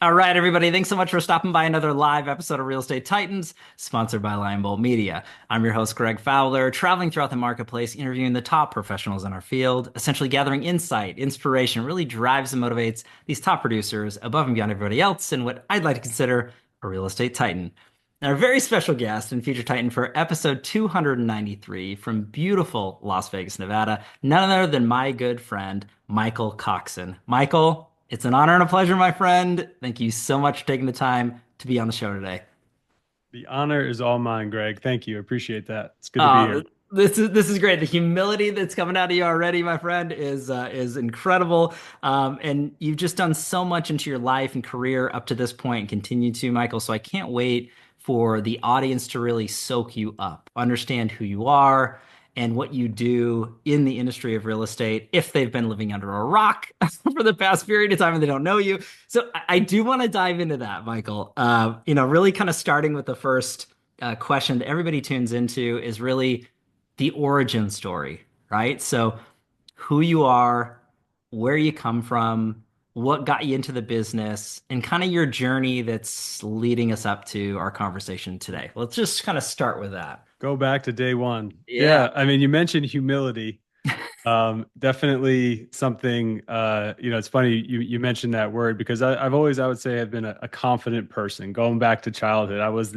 All right, everybody. Thanks so much for stopping by another live episode of Real Estate Titans, sponsored by Lion Bolt Media. I'm your host, Greg Fowler, traveling throughout the marketplace, interviewing the top professionals in our field, essentially gathering insight, inspiration, really drives and motivates these top producers above and beyond everybody else in what I'd like to consider a real estate titan. Our very special guest and feature titan for episode 293 from beautiful Las Vegas, Nevada, none other than my good friend, Michael Coxen. Michael, it's an honor and a pleasure, my friend. Thank you so much for taking the time to be on the show today. The honor is all mine, Greg. Thank you. Appreciate that. It's good to be Uh, here. this is great. The humility that's coming out of you already, my friend, is incredible. And you've just done so much into your life and career up to this point and continue to, Michael. So I can't wait for the audience to really soak you up, understand who you are and what you do in the industry of real estate if they've been living under a rock for the past period of time and they don't know you. So I do want to dive into that, Michael. Really kind of starting with the first question that everybody tunes into is really the origin story, right? So, who you are, where you come from, what got you into the business, and kind of your journey that's leading us up to our conversation today. Let's just kind of start with that. Go back to day one. Yeah. Yeah, I mean, you mentioned humility. Definitely something, it's funny you mentioned that word because I've always, I would say, I've been a confident person going back to childhood. I was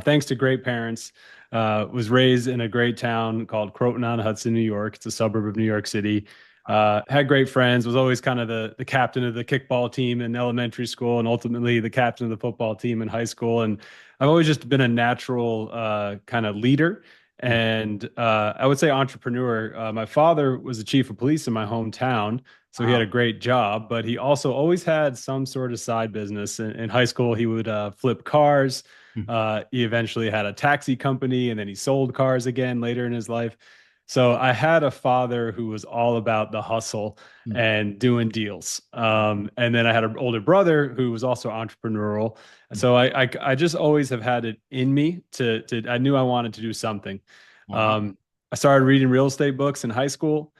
thanks to great parents, was raised in a great town called Croton-on-Hudson, New York. It's a suburb of New York City. Had great friends, was always kind of the captain of the kickball team in elementary school and ultimately the captain of the football team in high school. And I've always just been a natural kind of leader and I would say entrepreneur. My father was the chief of police in my hometown, so he had Wow. a great job, but he also always had some sort of side business. In high school, he would flip cars. He eventually had a taxi company, and then he sold cars again later in his life. So I had a father who was all about the hustle and doing deals. And then I had an older brother who was also entrepreneurial. So I just always have had it in me to I knew I wanted to do something. Wow. Um, I started reading real estate books in high school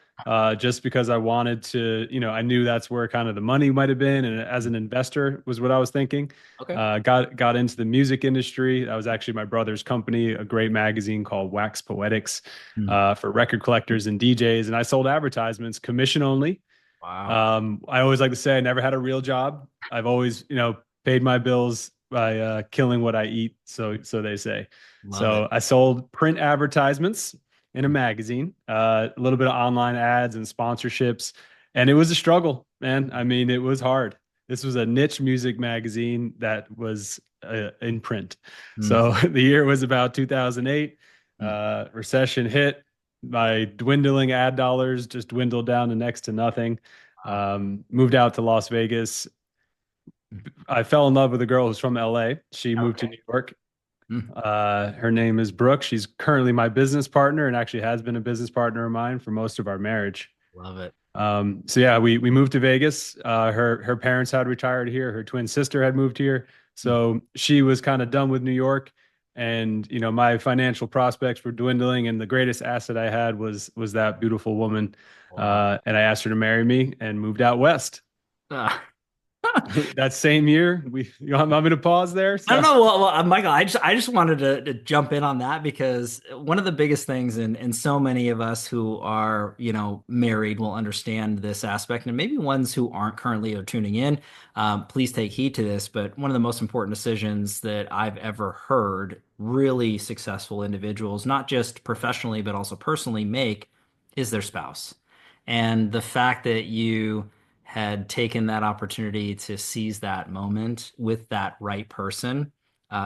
just because I wanted to, I knew that's where kind of the money might have been, and as an investor was what I was thinking. Okay. Got into the music industry. That was actually my brother's company, a great magazine called Wax Poetics for record collectors and DJs, and I sold advertisements, commission only. Wow. I always like to say I never had a real job. I've always, paid my bills by killing what I eat. So they say. Love it. So I sold print advertisements in a magazine, a little bit of online ads and sponsorships, and it was a struggle, man. I mean, it was hard. This was a niche music magazine that was in print. Mm, So the year was about 2008. mm. Recession hit. My dwindling ad dollars just dwindled down to next to nothing. Wow. Moved out to Las Vegas. I fell in love with a girl who's from LA. She moved to Okay. New York. Mm, Her name is Brooke. She's currently my business partner and actually has been a business partner of mine for most of our marriage. love it. So yeah, we moved to Vegas. Her parents had retired here. Her twin sister had moved here. Mm. So she was kind of done with New York. And my financial prospects were dwindling, and the greatest asset I had was that beautiful woman. Wow. And I asked her to marry me and moved out west. Ah. That same year, you want me to pause there? I don't So know. Well, Michael, I just wanted to jump in on that because one of the biggest things, and so many of us who are, married will understand this aspect, and maybe ones who aren't currently are tuning in, please take heed to this. But one of the most important decisions that I've ever heard really successful individuals, not just professionally, but also personally, make is their spouse. And the fact that you had taken that opportunity to seize that moment with that right person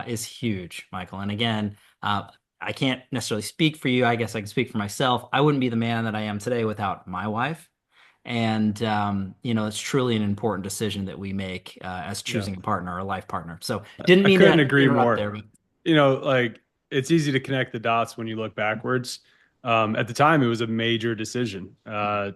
is huge, Michael. And again, I can't necessarily speak for you. I guess I can speak for myself. I wouldn't be the man that I am today without my wife. And, it's truly an important decision that we make as yeah, choosing a partner or a life partner. So didn't I mean couldn't to agree interrupt more. there, but Like it's easy to connect the dots when you look backwards. At the time, it was a major decision. I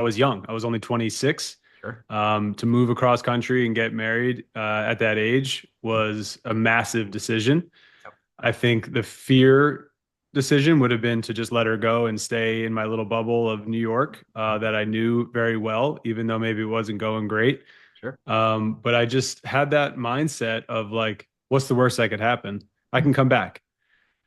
was young. I was only 26. sure. To move across country and get married at that age was a massive decision. Yep. I think the fear decision would have been to just let her go and stay in my little bubble of New York that I knew very well, even though maybe it wasn't going great. Sure. But I just had that mindset of like, what's the worst that could happen? I can come back.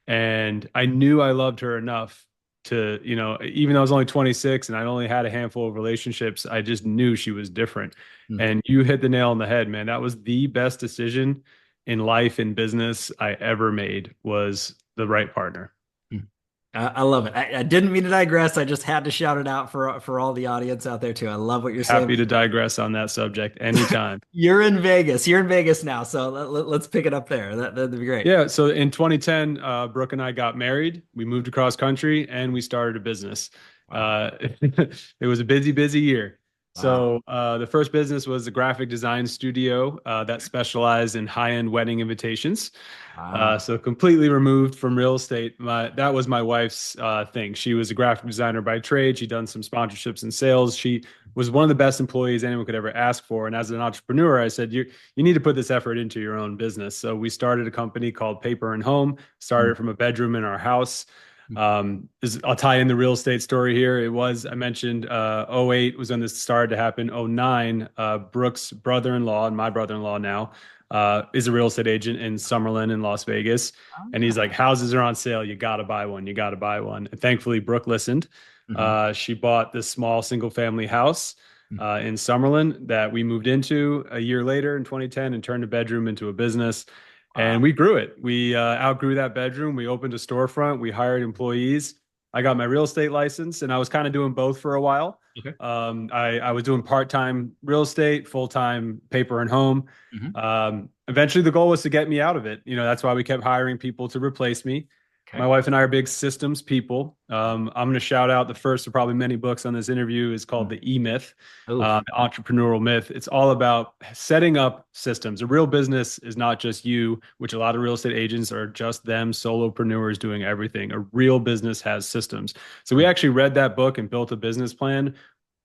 And I knew I loved her enough to, even though I was only 26 and I only had a handful of relationships, I just knew she was different. Mm. And you hit the nail on the head, man. That was the best decision in life and business I ever made was the right partner. Mm. I love it. I didn't mean to digress. I just had to shout it out for all the audience out there too. I love what you're saying. Happy to digress on that subject anytime. You're in Vegas. You're in Vegas now, so let's pick it up there. That'd be great. Yeah, so in 2010, Brooke and I got married. We moved across country and we started a business. Wow. It was a busy, busy year. Wow. So the first business was a graphic design studio that specialized in high-end wedding invitations. Wow. So completely removed from real estate. That was my wife's thing. She was a graphic designer by trade. She'd done some sponsorships and sales. She was one of the best employees anyone could ever ask for. And as an entrepreneur, I said, you need to put this effort into your own business. So we started a company called Paper and Home, Mm. started from a bedroom in our house. Mm. I'll tie in the real estate story here. I mentioned '08 was when this started to happen. '09, Brooke's brother-in-law and my brother-in-law now is a real estate agent in Summerlin in Las Vegas. And he's like, Ah. houses are on sale. You got to buy one. You got to buy one. And thankfully, Brooke listened. Mhm. She bought this small single family house Mm. in Summerlin that we moved into a year later in 2010 and turned a bedroom into a business. And Wow. we grew it. We outgrew that bedroom. We opened a storefront. We hired employees. I got my real estate license, and I was kind of doing both for a while. Okay. I was doing part-time real estate, full-time paper and home. Mhm. Eventually, the goal was to get me out of it. That's why we kept hiring people to replace me. Okay. My wife and I are big systems people. I'm going to shout out the first of probably many books on this interview is called Mm. The E-Myth, Oof. the entrepreneurial myth. It's all about setting up systems. A real business is not just you, which a lot of real estate agents are just them, solopreneurs doing everything. A real business has systems. So we Mm. actually read that book and built a business plan.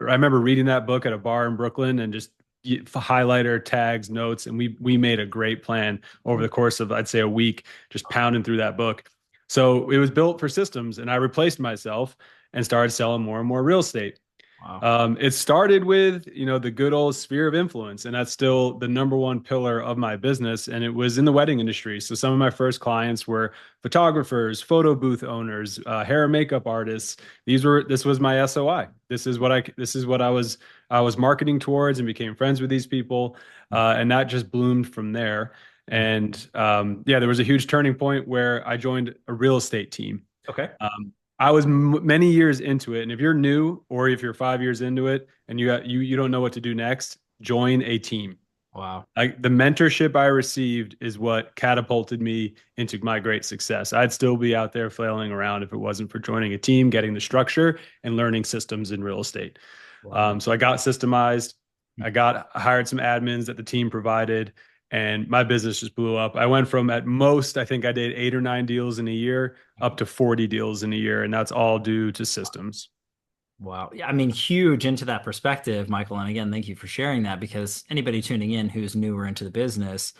I remember reading that book at a bar in Brooklyn and just highlighter tags notes and we made a great plan over the course of I'd say a week just pounding through that book. So it was built for systems, and I replaced myself and started selling more and more real estate. Wow. It started with, the good old sphere of influence, and that's still the number one pillar of my business. And it was in the wedding industry. So some of my first clients were photographers, photo booth owners, hair and makeup artists. This was my SOI. This is what I was marketing towards and became friends with these people. And that just bloomed from there. Mm. And yeah, there was a huge turning point where I joined a real estate team. Okay. I was many years into it, and if you're new or if you're 5 years into it and you don't know what to do next, join a team. Wow. Like the mentorship I received is what catapulted me into my great success. I'd still be out there flailing around if it wasn't for joining a team, getting the structure, and learning systems in real estate. Wow. So I got systemized. I hired some admins that the team provided, and my business just blew up. I went from at most, I think I did 8 or 9 deals in a year up to 40 deals in a year, and that's all due to systems. Wow. Yeah, I mean, huge into that perspective, Michael. And again, thank you for sharing that because anybody tuning in who's newer into the business,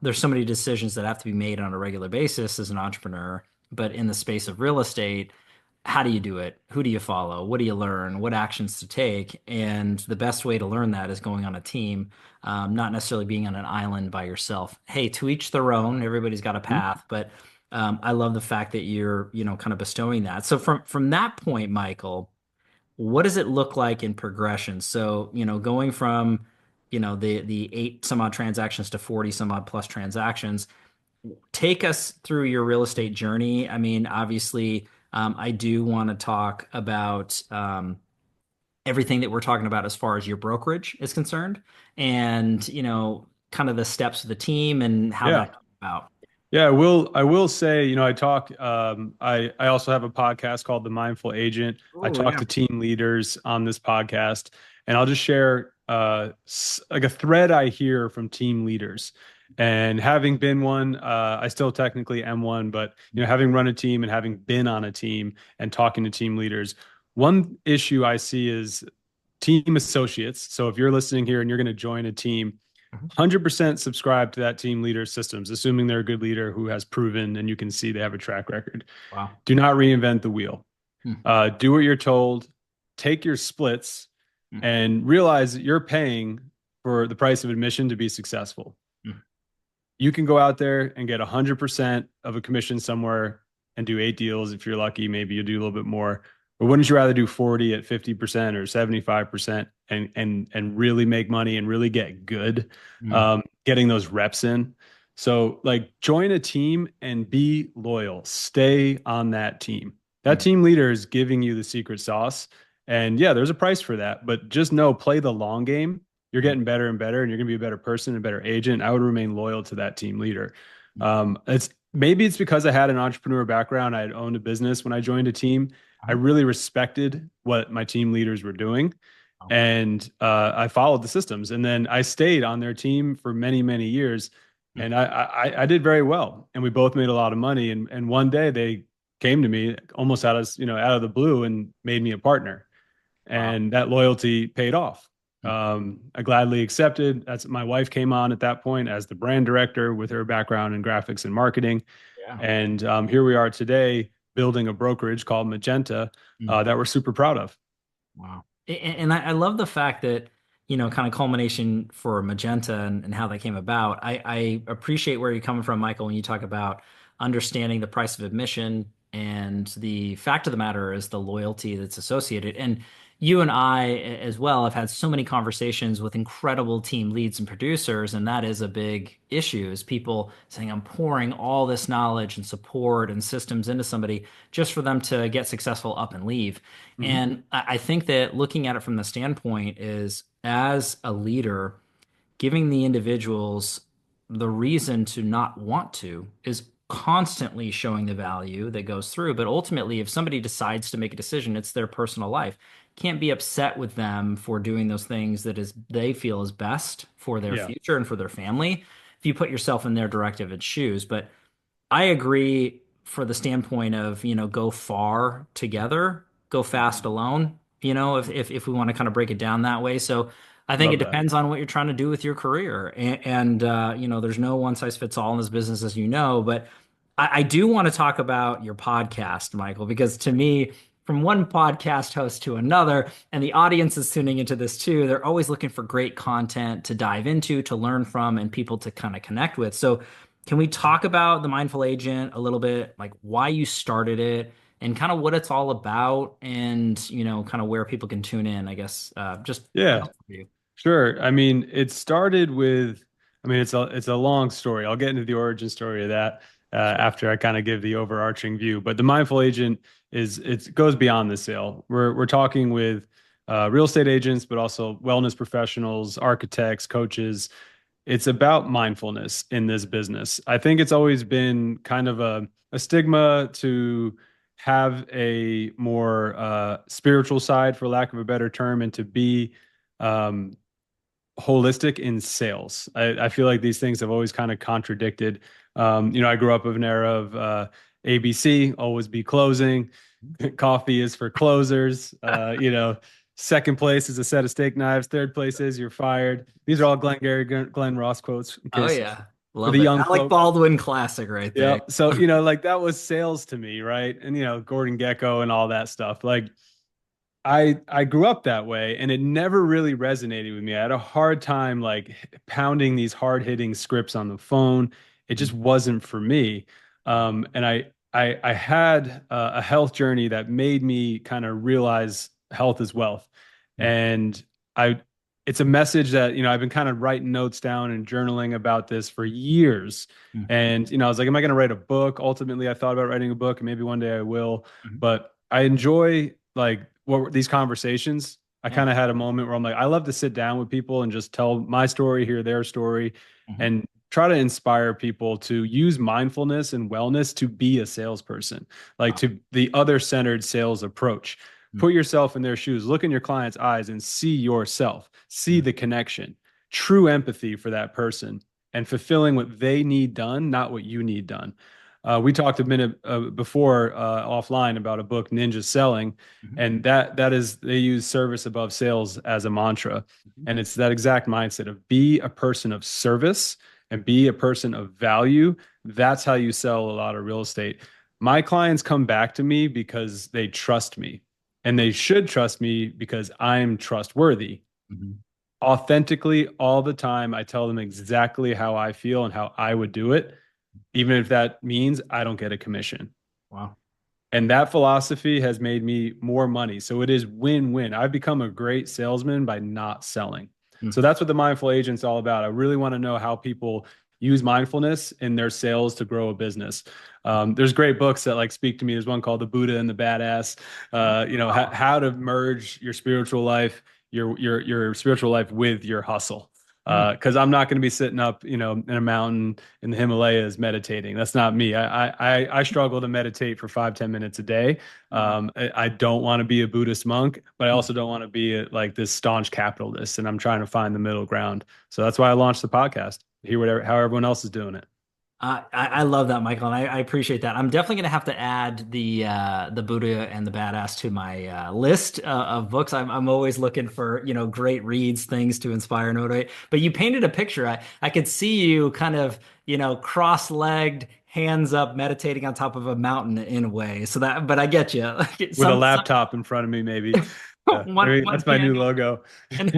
there's so many decisions that have to be made on a regular basis as an entrepreneur. But in the space of real estate, how do you do it? Who do you follow? What do you learn? What actions to take? And the best way to learn that is going on a team, not necessarily being on an island by yourself. Hey, to each their own. Everybody's got a Mhm. path, but I love the fact that you're, kind of bestowing that. So from that point, Michael, what does it look like in progression? So, going from, the eight some odd transactions to 40 some odd plus transactions, take us through your real estate journey. I mean, obviously, I do want to talk about everything that we're talking about as far as your brokerage is concerned and, kind of the steps of the team and how Yeah. that comes about. Yeah, I will say, I talk I also have a podcast called The Mindful Agent. I Oh, talk yeah. to team leaders on this podcast, and I'll just share like a thread I hear from team leaders. And having been one, I still technically am one, but having run a team and having been on a team and talking to team leaders, one issue I see is team associates. So if you're listening here and you're going to join a team, Mhm. 100% subscribe to that team leader's systems, assuming they're a good leader who has proven and you can see they have a track record. Wow. Do not reinvent the wheel. Hmm. Do what you're told, take your splits, Hmm. and realize that you're paying for the price of admission to be successful. Mm. You can go out there and get 100% of a commission somewhere and do 8 deals. If you're lucky, maybe you do a little bit more. But wouldn't you rather do 40 at 50% or 75% and really make money and really get good, Mm. getting those reps in? So like join a team and be loyal. Stay on that team. That Mm. team leader is giving you the secret sauce. And yeah, there's a price for that, but just know, play the long game. You're Mm. getting better and better, and you're going to be a better person, a better agent. I would remain loyal to that team leader. Mm. Maybe it's because I had an entrepreneur background. I had owned a business when I joined a team. I Uh-huh. really respected what my team leaders were doing, Oh. and I followed the systems. And then I stayed on their team for many, many years, Mm. and I did very well. And we both made a lot of money. And one day they came to me almost out of the blue and made me a partner, Wow. and that loyalty paid off. Mm. I gladly accepted. That's my wife came on at that point as the brand director with her background in graphics and marketing, Yeah. and here we are today building a brokerage called Magenta Mm. that we're super proud of. Wow. And I love the fact that, kind of culmination for Magenta and how that came about. I appreciate where you're coming from, Michael, when you talk about understanding the price of admission. And the fact of the matter is the loyalty that's associated. And you and I, as well, have had so many conversations with incredible team leads and producers. And that is a big issue, is people saying, I'm pouring all this knowledge and support and systems into somebody just for them to get successful up and leave. Mhm. And I think that looking at it from the standpoint is, as a leader, giving the individuals the reason to not want to is constantly showing the value that goes through. But ultimately, if somebody decides to make a decision, it's their personal life. Can't be upset with them for doing those things that is they feel is best for their Yeah, future and for their family. If you put yourself in their directive and shoes, but I agree for the standpoint of, go far together, go fast alone, if we want to kind of break it down that way. So I think it love that. depends on what you're trying to do with your career. There's no one size fits all in this business, as you know, but I do want to talk about your podcast, Michael, because to me, from one podcast host to another, and the audience is tuning into this too, they're always looking for great content to dive into, to learn from, and people to kind of connect with. So can we talk about the Mindful Agent a little bit, like why you started it and kind of what it's all about and, kind of where people can tune in, I guess, just Yeah, for you. sure. I mean, it started with, I mean, it's a long story. I'll get into the origin story of that Sure. after I kind of give the overarching view. But the mindful agent is it goes beyond the sale. We're talking with real estate agents, but also wellness professionals, architects, coaches. It's about mindfulness in this business. I think it's always been kind of a stigma to have a more spiritual side, for lack of a better term, and to be um, holistic in sales. I feel like these things have always kind of contradicted. I grew up of an era of ABC, always be closing. Coffee is for closers. Second place is a set of steak knives. Third place is you're fired. These are all Glengarry Glenn Ross quotes in Oh case yeah. for the Love it. young Alec folk. Baldwin classic right Yeah. there. So, like that was sales to me, right? And Gordon Gecko and all that stuff. Like I grew up that way and it never really resonated with me. I had a hard time like pounding these hard-hitting scripts on the phone. It just wasn't for me. And I had a health journey that made me kind of realize health is wealth. And I it's a message that, I've been kind of writing notes down and journaling about this for years. And, I was like, am I going to write a book? Ultimately, I thought about writing a book and maybe one day I will, but I enjoy like these conversations. I Yeah. kind of had a moment where I'm like, I love to sit down with people and just tell my story, hear their story, Mhm. and try to inspire people to use mindfulness and wellness to be a salesperson, like Wow. to the other centered sales approach. Mhm. Put yourself in their shoes, look in your client's eyes and see yourself, see the connection, true empathy for that person, and fulfilling what they need done, not what you need done. We talked a minute before offline about a book, Ninja Selling, Mhm. and that is they use service above sales as a mantra, Mhm. and it's that exact mindset of be a person of service and be a person of value. That's how you sell a lot of real estate. My clients come back to me because they trust me, and they should trust me because I'm trustworthy. Mhm. authentically all the time. I tell them exactly how I feel and how I would do it, even if that means I don't get a commission. Wow. And that philosophy has made me more money. So it is win-win. I've become a great salesman by not selling. Mm. So that's what the mindful agent's all about. I really want to know how people use mindfulness in their sales to grow a business. There's great books that like speak to me. There's one called The Buddha and the Badass. Oh. How to merge your spiritual life, your spiritual life with your hustle. Mm. Because I'm not going to be sitting up, in a mountain in the Himalayas meditating. That's not me. I struggle to meditate for 5-10 minutes a day. Wow. I don't want to be a Buddhist monk, but I Mm. also don't want to be like this staunch capitalist. And I'm trying to find the middle ground. So that's why I launched the podcast. Hear whatever how everyone else is doing it. I love that, Michael, and I appreciate that. I'm definitely going to have to add the Buddha and the Badass to my list of books. I'm always looking for great reads, things to inspire and motivate. But you painted a picture. I could see you kind of cross-legged, hands up, meditating on top of a mountain in a way. So that, but I get you. Like With a some laptop in front of me, maybe. Yeah, one that's my new hand logo. and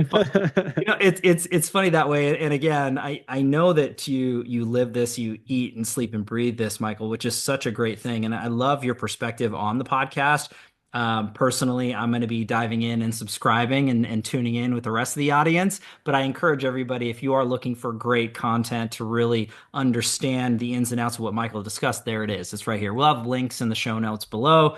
it's funny that way. And again, I know that you live this, you eat and sleep and breathe this, Michael, which is such a great thing. And I love your perspective on the podcast. Personally, I'm going to be diving in and subscribing and tuning in with the rest of the audience. But I encourage everybody, if you are looking for great content to really understand the ins and outs of what Michael discussed, there it is. It's right here. We'll have links in the show notes below.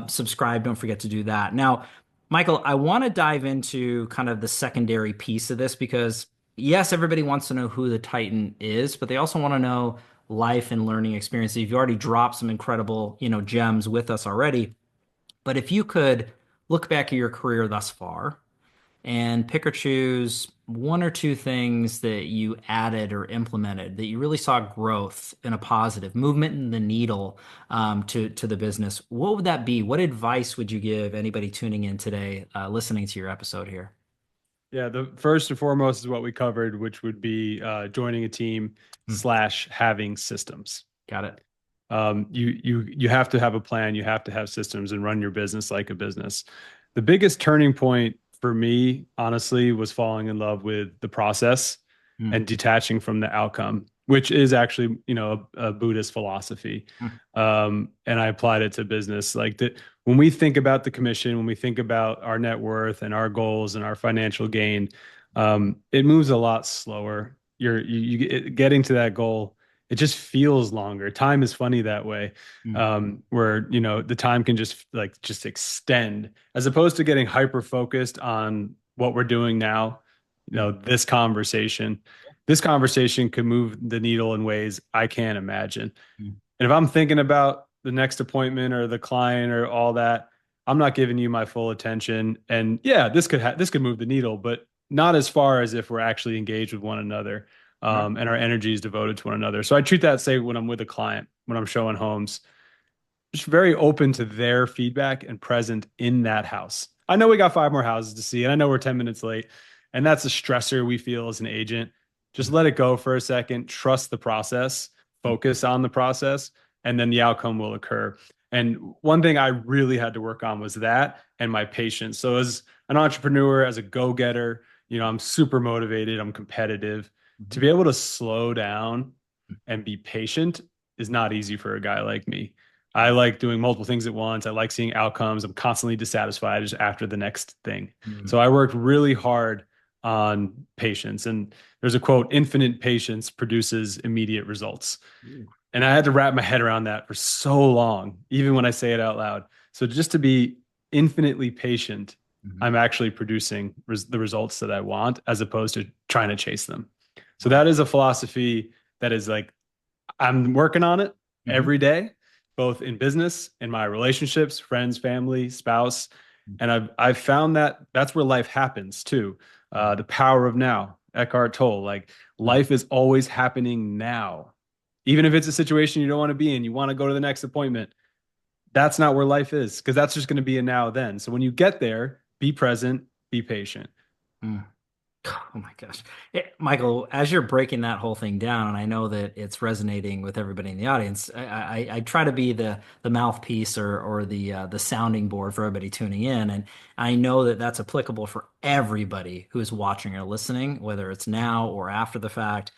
Subscribe. Don't forget to do that. Now, Michael, I want to dive into kind of the secondary piece of this because, yes, everybody wants to know who the Titan is, but they also want to know life and learning experiences. You've already dropped some incredible, gems with us already. But if you could look back at your career thus far and pick or choose one or two things that you added or implemented that you really saw growth in a positive movement in the needle to the business, what would that be? What advice would you give anybody tuning in today, listening to your episode here? Yeah, the first and foremost is what we covered, which would be joining a team Hmm. slash having systems. Got it. You have to have a plan, you have to have systems and run your business like a business. The biggest turning point for me, honestly, was falling in love with the process Hmm. and detaching from the outcome, which is actually, a Buddhist philosophy. Hmm. And I applied it to business. Like that, when we think about the commission, when we think about our net worth and our goals and our financial gain, it moves a lot slower. Getting to that goal, it just feels longer. Time is funny that way, Hmm. where the time can just extend as opposed to getting hyper focused on what we're doing now. Hmm. This conversation could move the needle in ways I can't imagine. Hmm. And if I'm thinking about the next appointment or the client or all that, I'm not giving you my full attention. And yeah, this could move the needle, but not as far as if we're actually engaged with one another, Right. and our energy is devoted to one another. So I treat that, say, when I'm with a client, when I'm showing homes, just very open to their feedback and present in that house. I know we got 5 more houses to see, and I know we're 10 minutes late, and that's a stressor we feel as an agent. Just Hmm. let it go for a second, trust the process, focus on the process, and then the outcome will occur. And one thing I really had to work on was that and my patience. So as an entrepreneur, as a go-getter, I'm super motivated, I'm competitive. To Hmm. be able to slow down and be patient is not easy for a guy like me. I like doing multiple things at once. I like seeing outcomes. I'm constantly dissatisfied just after the next thing. Hmm. So I worked really hard on patience. And there's a quote, infinite patience produces immediate results. Ooh. And I had to wrap my head around that for so long, even when I say it out loud. So just to be infinitely patient, Hmm. I'm actually producing the results that I want as opposed to trying to chase them. So Wow. that is a philosophy that is like, I'm working on it Hmm. every day, both in business, in my relationships, friends, family, spouse. And I've found that that's where life happens too. The power of now, Eckhart Tolle, like Hmm. life is always happening now. Even if it's a situation you don't want to be in, you want to go to the next appointment. That's not where life is because that's just going to be a now then. So when you get there, be present, be patient. Hmm. Oh my gosh. Michael, as you're breaking that whole thing down, and I know that it's resonating with everybody in the audience, I try to be the mouthpiece or the sounding board for everybody tuning in. And I know that that's applicable for everybody who is watching or listening, whether it's now or after the fact.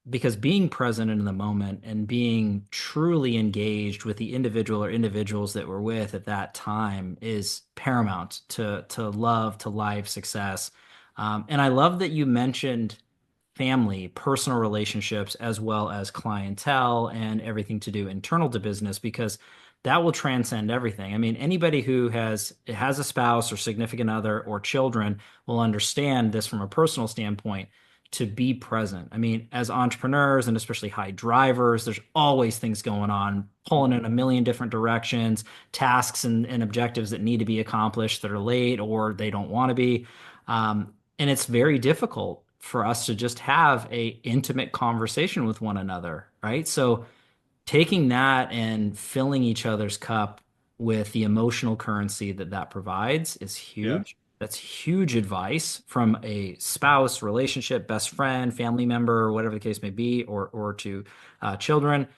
Because being present in the moment and being truly engaged with the individual or individuals that we're with at that time is paramount to love, to life, success. And I love that you mentioned family, personal relationships, as well as clientele and everything to do internal to business, because that will transcend everything. I mean, anybody who has a spouse or significant other or children will understand this from a personal standpoint to be present. I mean, as entrepreneurs and especially high drivers, there's always things going on, pulling in a million different directions, tasks and objectives that need to be accomplished that are late or they don't want to be. And it's very difficult for us to just have a intimate conversation with one another, right? So taking that and filling each other's cup with the emotional currency that that provides is Yeah. huge. That's huge advice from a spouse, relationship, best friend, family member, whatever the case may be, or to children.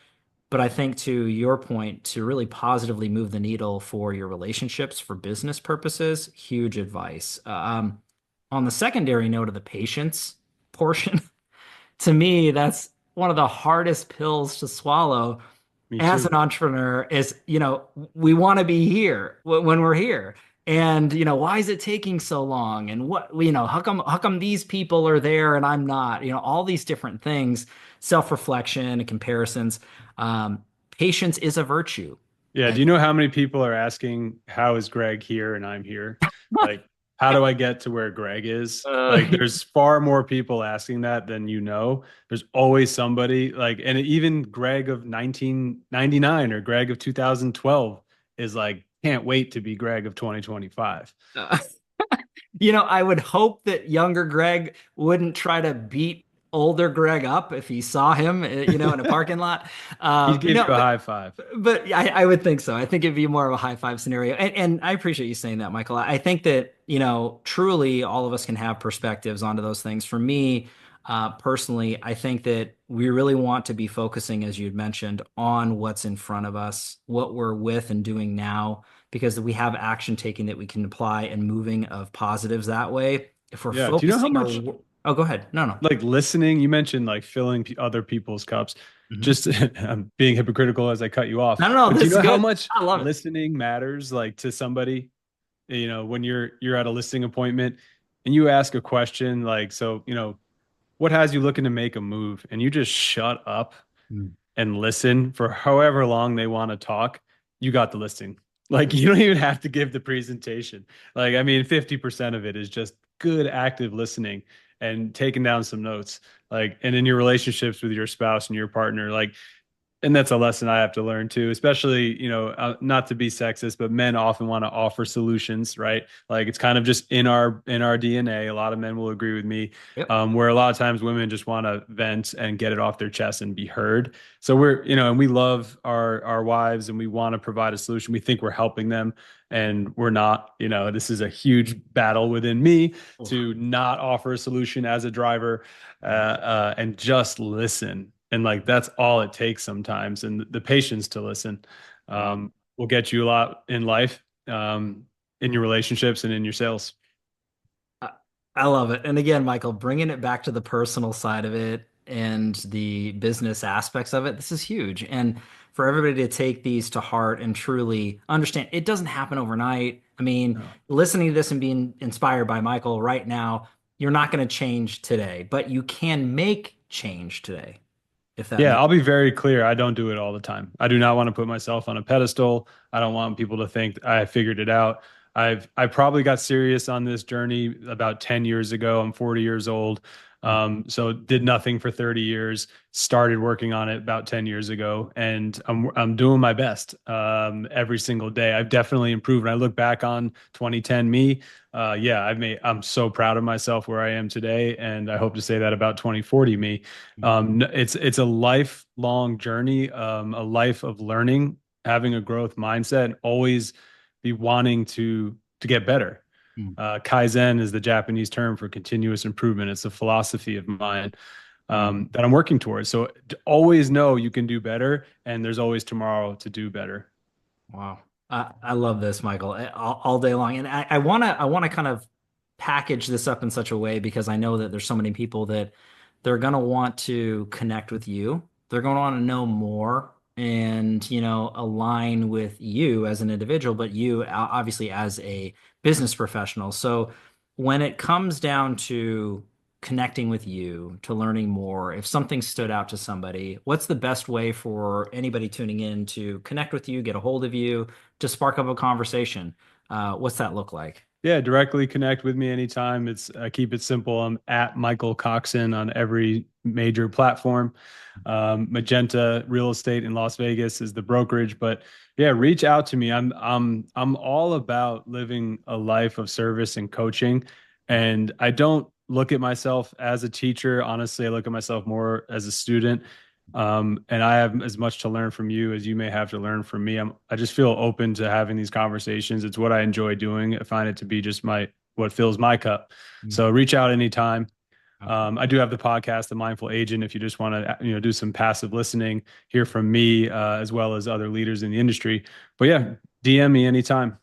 But I think to your point, to really positively move the needle for your relationships for business purposes, huge advice. On the secondary note of the patience portion, to me, that's one of the hardest pills to swallow Me as an too. entrepreneur is, we want to be here when we're here. And, why is it taking so long? And how come these people are there and I'm not? All these different things, self-reflection and comparisons. Um, Patience is a virtue. Yeah. I Do you know how many people are asking, how is Greg here and I'm here? Like, how do I get to where Greg is? Like, uh, there's far more people asking that than you know. There's always somebody like, and even Greg of 1999 or Greg of 2012 is like, can't wait to be Greg of 2025. I would hope that younger Greg wouldn't try to beat older Greg up if he saw him, in a parking lot. He'd give you a But high five. I would think so. I think it'd be more of a high five scenario. And I appreciate you saying that, Michael. I think that, truly all of us can have perspectives onto those things. For me, personally, I think that we really want to be focusing, as you'd mentioned, on what's in front of us, what we're with and doing now, because we have action taking that we can apply and moving of positives that way. If we're Yeah. Do you know how focusing much oh, go ahead. No, no. like listening, you mentioned like filling other people's cups. Mhm. Just I'm being hypocritical as I cut you off, No, no, no, but do you this is know how good. much I love it. listening matters like to somebody, when you're at a listing appointment and you ask a question like, so, what has you looking to make a move? And you just shut up Mm. and listen for however long they want to talk, you got the listing. Like you don't even have to give the presentation. Like, I mean, 50% of it is just good active listening and taking down some notes. Like, and in your relationships with your spouse and your partner, like and that's a lesson I have to learn too, especially, not to be sexist, but men often want to offer solutions, right? Like it's kind of just in our DNA. A lot of men will agree with me, Yep. where a lot of times women just want to vent and get it off their chest and be heard. So we're, and we love our wives and we want to provide a solution. We think we're helping them, and we're not. This is a huge battle within me to not offer a solution as a driver, and just listen. And like that's all it takes sometimes, and the patience to listen will get you a lot in life, in your relationships and in your sales. I I love it. And again, Michael, bringing it back to the personal side of it and the business aspects of it, this is huge. And for everybody to take these to heart and truly understand, it doesn't happen overnight. I mean, No. listening to this and being inspired by Michael right now, you're not going to change today, but you can make change today, if that Yeah, makes I'll be very clear. I don't do it all the time. I do not want to put myself on a pedestal. I don't want people to think I figured it out. I probably got serious on this journey about 10 years ago. I'm 40 years old. So did nothing for 30 years, started working on it about 10 years ago, and I'm doing my best every single day. I've definitely improved. And I look back on 2010 me. Yeah, I'm so proud of myself where I am today, and I hope to say that about 2040 me. It's a lifelong journey, a life of learning, having a growth mindset, and always be wanting to get better. Mm. Kaizen is the Japanese term for continuous improvement. It's a philosophy of mine Wow. that I'm working towards. So always know you can do better, and there's always tomorrow to do better. Wow. I love this, Michael, all day long. And I wanna kind of package this up in such a way because I know that there's so many people that they're gonna want to connect with you. They're gonna want to know more and, align with you as an individual, but you obviously as a business professional. So when it comes down to connecting with you, to learning more, if something stood out to somebody, what's the best way for anybody tuning in to connect with you, get a hold of you, to spark up a conversation? What's that look like? Yeah, directly connect with me anytime. It's keep it simple. I'm at Michael Coxen on every major platform. Magenta Real Estate in Las Vegas is the brokerage, but yeah, reach out to me. I'm all about living a life of service and coaching, and I don't look at myself as a teacher. Honestly, I look at myself more as a student. And I have as much to learn from you as you may have to learn from me. I just feel open to having these conversations. It's what I enjoy doing. I find it to be just what fills my cup. Mm. So reach out anytime. Okay. I do have the podcast, The Mindful Agent, if you just want to, do some passive listening, hear from me, as well as other leaders in the industry. But yeah, DM me anytime.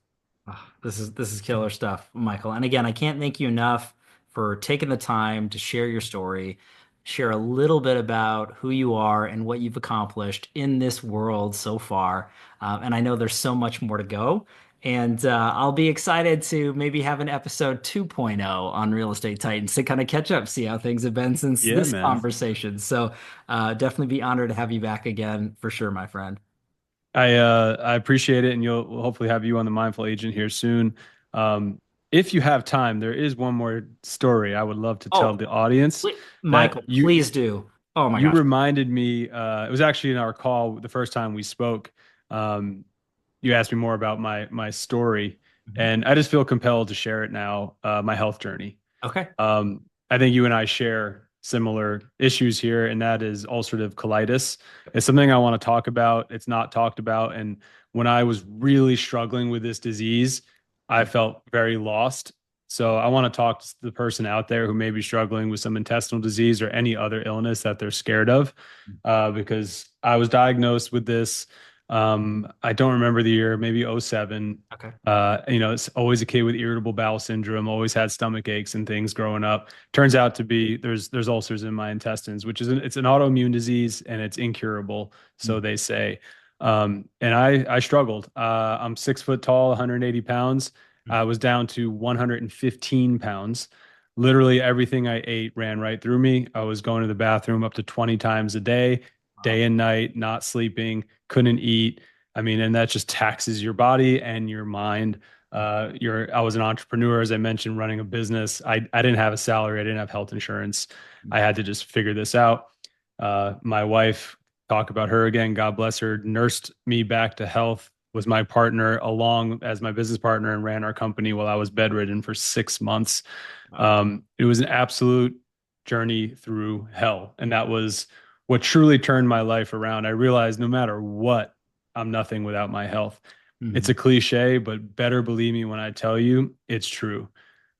This is killer stuff, Michael. And again, I can't thank you enough for taking the time to share your story, share a little bit about who you are and what you've accomplished in this world so far. And I know there's so much more to go. And I'll be excited to maybe have an episode 2.0 on Real Estate Titans to kind of catch up, see how things have been since Yeah, this man. conversation. So definitely be honored to have you back again for sure, my friend. I appreciate it, and we'll hopefully have you on the Mindful Agent here soon. Um, if you have time, there is one more story I would love to tell Oh, the audience that Michael, please do. Oh my you gosh. reminded me. It was actually in our call the first time we spoke. Um, you asked me more about my story, Mhm. and I just feel compelled to share it now. My health journey. Okay. I think you and I share similar issues here, and that is ulcerative colitis. It's something I want to talk about. It's not talked about. And when I was really struggling with this disease, I felt very lost. So I want to talk to the person out there who may be struggling with some intestinal disease or any other illness that they're scared of, because I was diagnosed with this. I don't remember the year, maybe '07. Okay. It's always a kid with irritable bowel syndrome, always had stomach aches and things growing up. Turns out to be there's ulcers in my intestines, which it's an autoimmune disease and it's incurable, so Mm. they say. And I struggled. I'm 6 foot tall, 180 pounds. Mm. I was down to 115 pounds. Literally everything I ate ran right through me. I was going to the bathroom up to 20 times a Wow. day and night, not sleeping, couldn't eat. I mean, and that just taxes your body and your mind. I was an entrepreneur, as I mentioned, running a business. I didn't have a salary. I didn't have health insurance. Mm. I had to just figure this out. My wife, talk about her again, God bless her, nursed me back to health, was my partner along as my business partner and ran our company while I was bedridden for 6 months. Wow. It was an absolute journey through hell. And that was what truly turned my life around. I realized no matter what, I'm nothing without my health. It's Mhm. a cliche, but better believe me when I tell you it's true.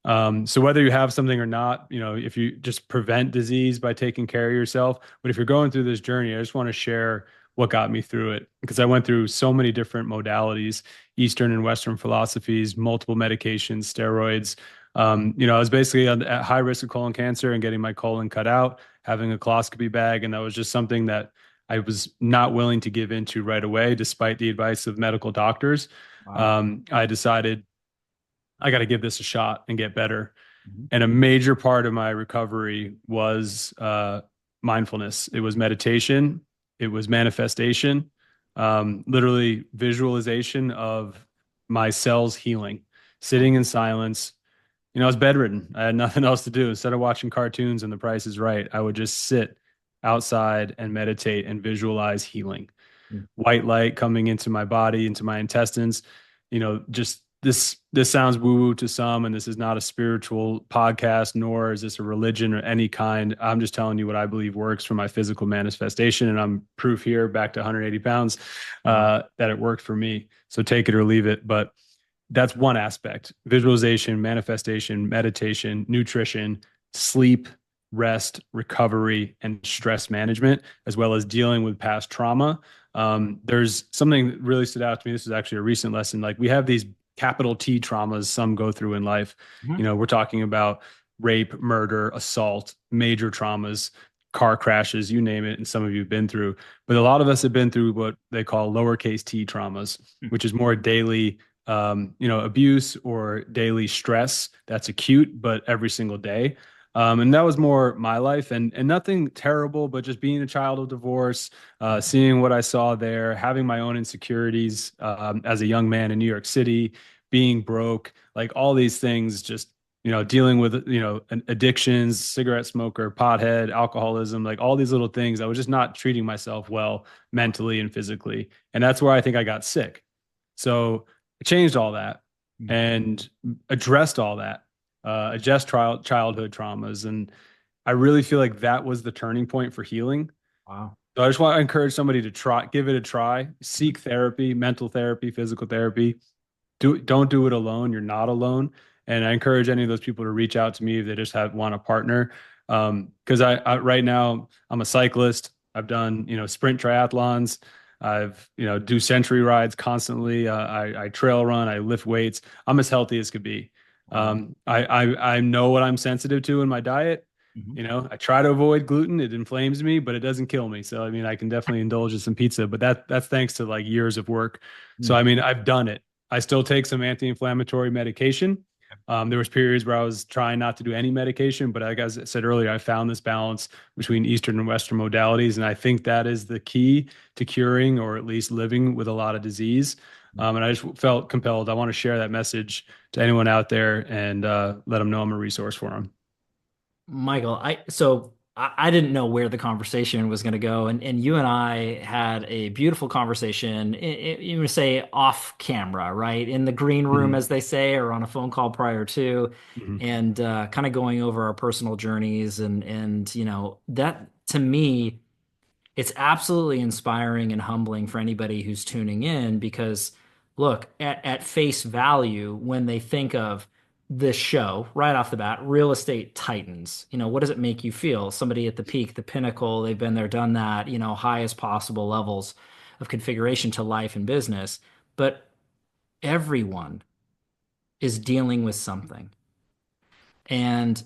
So whether you have something or not, if you just prevent disease by taking care of yourself, but if you're going through this journey, I just want to share what got me through it because I went through so many different modalities, Eastern and Western philosophies, multiple medications, steroids. I was basically at high risk of colon cancer and getting my colon cut out, having a coloscopy bag, and that was just something that I was not willing to give into right away, despite the advice of medical doctors. Wow. I decided I got to give this a shot and get better. Mhm. And a major part of my recovery was mindfulness. It was meditation. It was manifestation, literally visualization of my cells healing, Wow. sitting in silence. I was bedridden. I had nothing else to do. Instead of watching cartoons and The Price is Right, I would just sit outside and meditate and visualize healing, Mm. white light coming into my body, into my intestines. Just this sounds woo-woo to some, and this is not a spiritual podcast, nor is this a religion or any kind. I'm just telling you what I believe works for my physical manifestation, and I'm proof here, back to 180 pounds, Wow. that it worked for me. So take it or leave it. But that's one aspect: visualization, manifestation, meditation, nutrition, sleep, rest, recovery, and stress management, as well as dealing with past trauma. There's something that really stood out to me. This is actually a recent lesson. Like, we have these capital T traumas some go through in life. Mhm. We're talking about rape, murder, assault, major traumas, car crashes, you name it, and some of you have been through. But a lot of us have been through what they call lowercase t traumas, which is more daily, abuse or daily stress that's acute, but every single day. And that was more my life, and nothing terrible, but just being a child of divorce, seeing what I saw there, having my own insecurities as a young man in New York City, being broke, like all these things, just dealing with addictions, cigarette smoker, pothead, alcoholism, like all these little things. I was just not treating myself well mentally and physically, and that's where I think I got sick. So I changed all that and addressed all that, addressed childhood traumas. And I really feel like that was the turning point for healing. Wow. So I just want to encourage somebody to give it a try, seek therapy, mental therapy, physical therapy. Don't do it alone. You're not alone. And I encourage any of those people to reach out to me if they just want a partner. Because I right now I'm a cyclist. I've done, sprint triathlons. I've, do century rides constantly. I trail run. I lift weights. I'm as healthy as could be. Wow. I know what I'm sensitive to in my diet. Mhm. I try to avoid gluten. It inflames me, but it doesn't kill me. So I mean, I can definitely indulge in some pizza, but that's thanks to like years of work. So Mm. I mean, I've done it. I still take some anti-inflammatory medication. There was periods where I was trying not to do any medication, but like I said earlier, I found this balance between Eastern and Western modalities, and I think that is the key to curing or at least living with a lot of disease. And I just felt compelled. I want to share that message to anyone out there and let them know I'm a resource for them. Michael, I didn't know where the conversation was going to go, and you and I had a beautiful conversation. You would say off camera, right, in the green room, Mhm. as they say, or on a phone call prior to, Mhm. and kind of going over our personal journeys, and that to me it's absolutely inspiring and humbling for anybody who's tuning in because look, at face value, when they think of this show right off the bat, real estate titans, what does it make you feel? Somebody at the peak, the pinnacle, they've been there, done that, highest possible levels of configuration to life and business. But everyone is dealing with something. And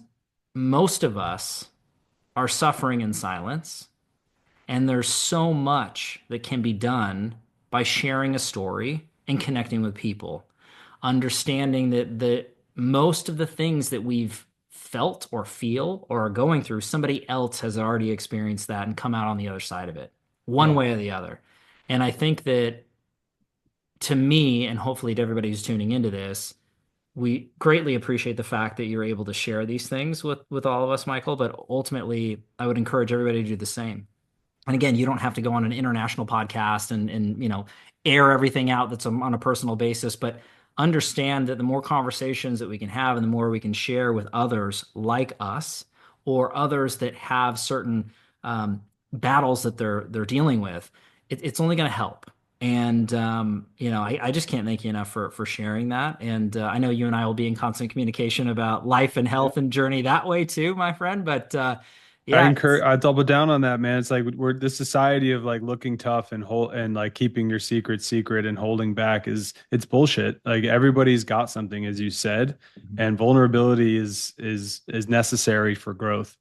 most of us are suffering in silence. And there's so much that can be done by sharing a story and connecting with people, understanding that most of the things that we've felt or feel or are going through, somebody else has already experienced that and come out on the other side of it, one Yeah. way or the other. And I think that to me, and hopefully to everybody who's tuning into this, we greatly appreciate the fact that you're able to share these things with all of us, Michael. But ultimately, I would encourage everybody to do the same. And again, you don't have to go on an international podcast and air everything out that's on a personal basis, but understand that the more conversations that we can have and the more we can share with others like us or others that have certain battles that they're dealing with, it's only going to help. And I just can't thank you enough for sharing that. And I know you and I will be in constant communication about life and Yeah. health and journey that way too, my friend. But yeah, I double down on that, man. It's like we're this society of like looking tough and hold and like keeping your secret secret and holding back it's bullshit. Like, everybody's got something, as you said, and vulnerability is necessary for growth.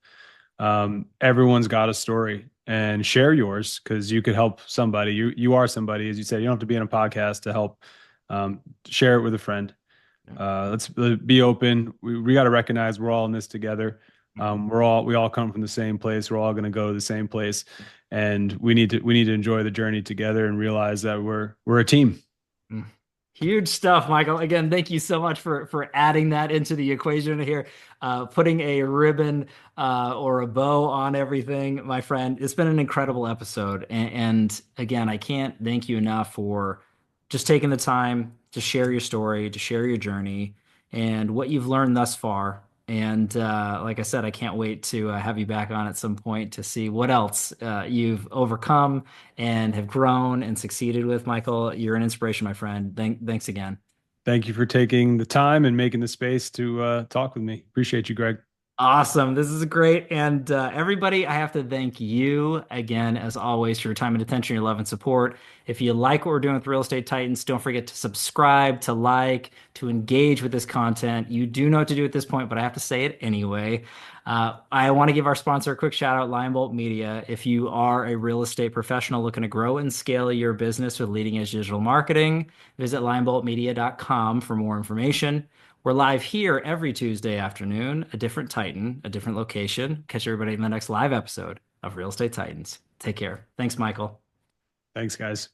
Everyone's got a story, and share yours because you could help somebody. You are somebody, as you said. You don't have to be on a podcast to help. Share it with a friend. Let's be open. We got to recognize we're all in this together. We all come from the same place. We're all going to go to the same place, and we need to enjoy the journey together and realize that we're a team. Mm. Huge stuff, Michael. Again, thank you so much for adding that into the equation here, putting a ribbon or a bow on everything, my friend. It's been an incredible episode, and again, I can't thank you enough for just taking the time to share your story, to share your journey, and what you've learned thus far. And like I said, I can't wait to have you back on at some point to see what else you've overcome and have grown and succeeded with, Michael. You're an inspiration, my friend. Thanks again. Thank you for taking the time and making the space to talk with me. Appreciate you, Greg. Awesome. This is great. And everybody, I have to thank you again, as always, for your time and attention, your love and support. If you like what we're doing with Real Estate Titans, don't forget to subscribe, to like, to engage with this content. You do know what to do at this point, but I have to say it anyway. I want to give our sponsor a quick shout out, Lionbolt Media. If you are a real estate professional looking to grow and scale your business with leading edge digital marketing, visit lionboltmedia.com for more information. We're live here every Tuesday afternoon, a different Titan, a different location. Catch everybody in the next live episode of Real Estate Titans. Take care. Thanks, Michael. Thanks, guys.